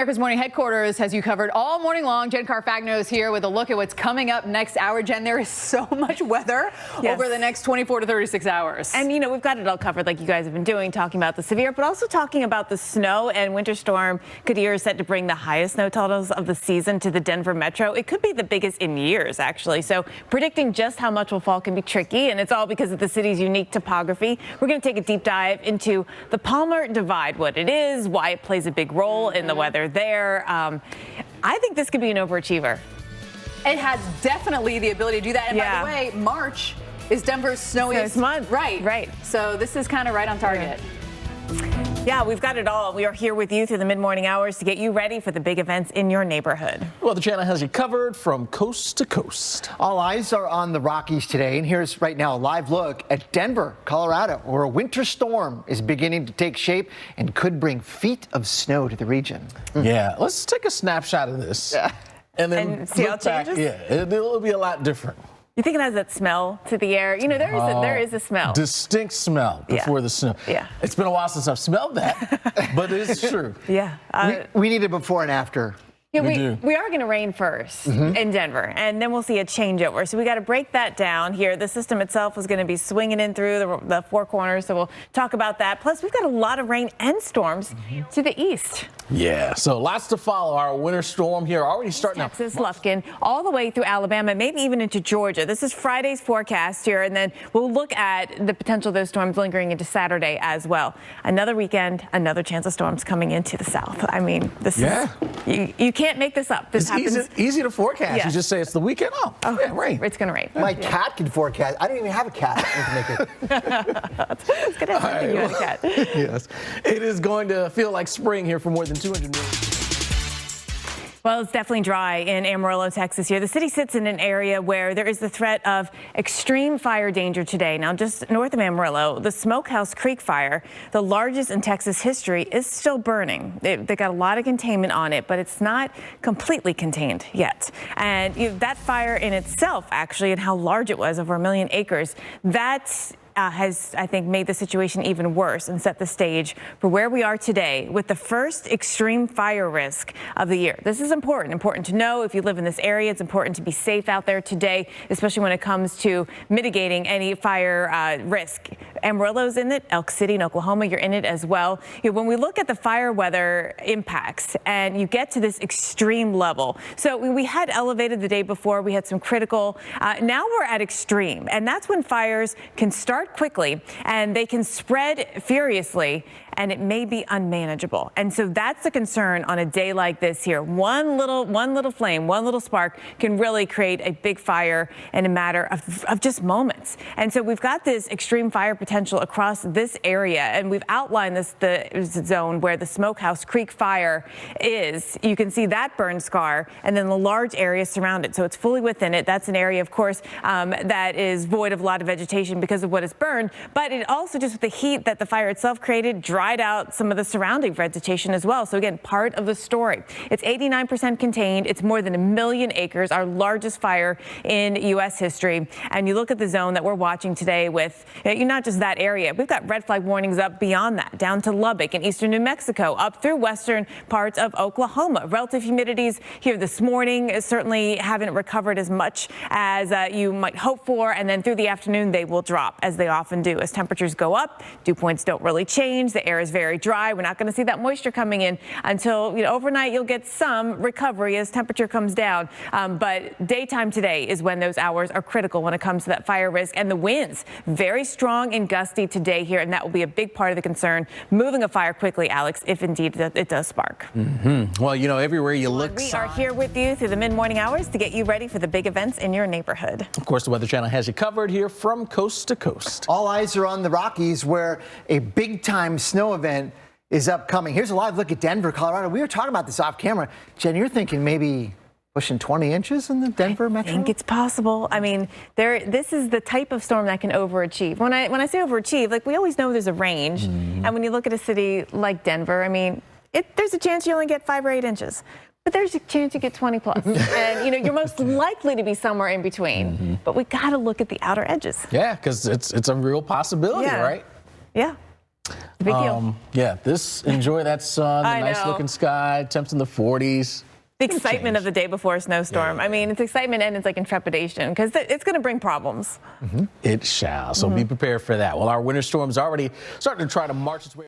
America's Morning Headquarters has you covered all morning long. Jen Carfagno is here with a look at what's coming up next hour. Jen, there is so much weather over the next 24 to 36 hours. And, you know, we've got it all covered like you guys have been doing, talking about the severe, but also talking about the snow. And winter storm Kadir is set to bring the highest snow totals of the season to the Denver metro. It could be the biggest in years, actually. So predicting just how much will fall can be tricky, and it's all because of the city's unique topography. We're going to take a deep dive into the Palmer Divide, what it is, why it plays a big role in the weather there. I think this could be an overachiever. It has definitely the ability to do that. And by the way, March is Denver's snowiest month. Right. So this is kind of right on target. Yeah, we've got it all. We are here with you through the mid-morning hours to get you ready for the big events in your neighborhood. Well, the channel has you covered from coast to coast. All eyes are on the Rockies today, and here's right now a live look at Denver, Colorado, where a winter storm is beginning to take shape and could bring feet of snow to the region. Yeah, let's take a snapshot of this. And then see how it changes? It'll be a lot different. You think it has that smell to the air? You know, there is a smell. Distinct smell before the snow. Yeah. It's been a while since I've smelled that, but it's true. Yeah. We need a before and after. Yeah, we are going to rain first in Denver, and then we'll see a changeover. So we got to break that down here. The system itself is going to be swinging in through the four corners, so we'll talk about that. Plus, we've got a lot of rain and storms to the east. Yeah, so lots to follow. Our winter storm here already starting out. Texas, Lufkin, all the way through Alabama, maybe even into Georgia. This is Friday's forecast here, and then we'll look at the potential of those storms lingering into Saturday as well. Another weekend, another chance of storms coming into the south. I mean, this is, you can't make this up. This happens. Easy to forecast. Yeah. You just say it's the weekend. Oh yeah, rain. It's going to rain. My cat can forecast. I don't even have a cat. I can make it. It's good to have something you had a cat. Yes. It is going to feel like spring here for more than 200 million. Well, it's definitely dry in Amarillo, Texas here. The city sits in an area where there is the threat of extreme fire danger today. Now, just north of Amarillo, the Smokehouse Creek fire, the largest in Texas history, is still burning. They got a lot of containment on it, but it's not completely contained yet. And that fire in itself, actually, and how large it was, over 1 million acres, that has, I think, made the situation even worse and set the stage for where we are today with the first extreme fire risk of the year. This is important to know. If you live in this area, it's important to be safe out there today, especially when it comes to mitigating any fire risk. Amarillo's in it, Elk City in Oklahoma, you're in it as well. When we look at the fire weather impacts and you get to this extreme level, so we had elevated the day before, we had some critical, now we're at extreme, and that's when fires can start quickly and they can spread furiously, and it may be unmanageable. And so that's the concern on a day like this here. One little flame, one little spark can really create a big fire in a matter of just moments. And so we've got this extreme fire potential across this area, and we've outlined the zone where the Smokehouse Creek fire is. You can see that burn scar and then the large area surrounded. So it's fully within it. That's an area, of course, that is void of a lot of vegetation because of what is burned, but it also, just with the heat that the fire itself created, dried out some of the surrounding vegetation as well. So again, part of the story. It's 89% contained. It's more than 1 million acres, our largest fire in U.S. history. And you look at the zone that we're watching today with not just that area. We've got red flag warnings up beyond that, down to Lubbock and eastern New Mexico, up through western parts of Oklahoma. Relative humidities here this morning certainly haven't recovered as much as you might hope for. And then through the afternoon, they will drop, as they often do. As temperatures go up, dew points don't really change. The air is very dry. We're not going to see that moisture coming in until overnight. You'll get some recovery as temperature comes down. But daytime today is when those hours are critical when it comes to that fire risk. And the winds, very strong and gusty today here. And that will be a big part of the concern. Moving a fire quickly, Alex, if indeed it does spark. Well, everywhere you look. We are here with you through the mid-morning hours to get you ready for the big events in your neighborhood. Of course, the Weather Channel has you covered here from coast to coast. All eyes are on the Rockies, where a big-time snow event is upcoming. Here's a live look at Denver, Colorado. We were talking about this off camera. Jen, you're thinking maybe pushing 20 inches in the Denver metro? I think it's possible. I mean, this is the type of storm that can overachieve. When I say overachieve, we always know there's a range. And when you look at a city like Denver, I mean, there's a chance you only get 5 or 8 inches. But there's a chance you get 20 plus. And, you're most likely to be somewhere in between. But we got to look at the outer edges. Yeah, because it's a real possibility, right? Yeah. Big deal. Yeah, enjoy that sun, the I nice know. looking sky, temps in the 40s. The excitement of the day before a snowstorm. Yeah. I mean, it's excitement and it's like intrepidation because it's going to bring problems. It shall. So be prepared for that. Well, our winter storm's already starting to try to march its way.